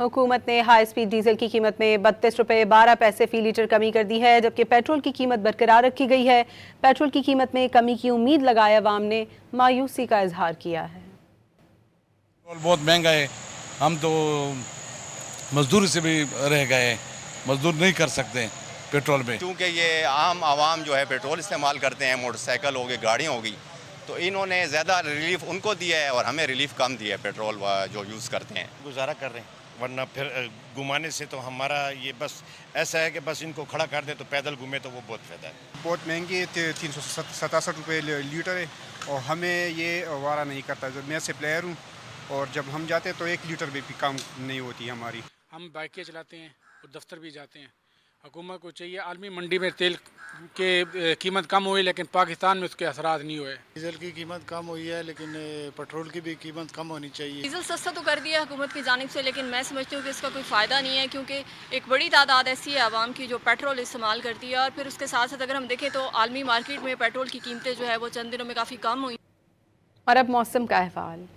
हुकूमत ने high speed diesel की कीमत में 32 रुपये 12 पैसे फी लीटर कमी कर दी है, जबकि पेट्रोल की कीमत बरकरार रखी गई है। पेट्रोल की कीमत में कमी की उम्मीद लगाए अवाम ने मायूसी का इजहार किया है। पेट्रोल बहुत महंगा है, हम तो मजदूरी से भी रह गए, मजदूर नहीं कर सकते पेट्रोल में। क्योंकि ये आम आवाम जो है पेट्रोल इस्तेमाल करते हैं, मोटरसाइकिल हो गई, गाड़ियाँ हो गई, तो इन्होंने ज़्यादा रिलीफ उनको दिया है और हमें रिलीफ कम दिया है पेट्रोल जो यूज़ करते हैं। गुजारा कर रहे हैं, वरना फिर घुमाने से तो हमारा ये बस ऐसा है कि बस इनको खड़ा कर दे तो पैदल घूमे तो वो बहुत फ़ायदा है। बहुत महंगी है, 367 रुपये लीटर है और हमें ये वारा नहीं करता। जब मैं सप्लायर हूँ और जब हम जाते हैं तो 1 लीटर भी कम नहीं होती हमारी। हम बाइकें चलाते हैं और दफ्तर भी जाते हैं। हुकूमत को चाहिए आलमी मंडी में तेल के कीमत कम हुई, लेकिन पाकिस्तान में उसके असरात नहीं हुए। डीजल की कीमत कम हुई है, लेकिन पेट्रोल की भी कीमत कम होनी चाहिए। डीजल सस्ता तो कर दिया हुकूमत की जानिब से, लेकिन मैं समझती हूँ कि इसका कोई फ़ायदा नहीं है, क्योंकि एक बड़ी तादाद ऐसी है आवाम की जो पेट्रोल इस्तेमाल करती है। और फिर उसके साथ साथ अगर हम देखें तो आलमी मार्केट में पेट्रोल की कीमतें जो है वो चंद दिनों में काफ़ी कम हुई। और अब मौसम का अहवाल।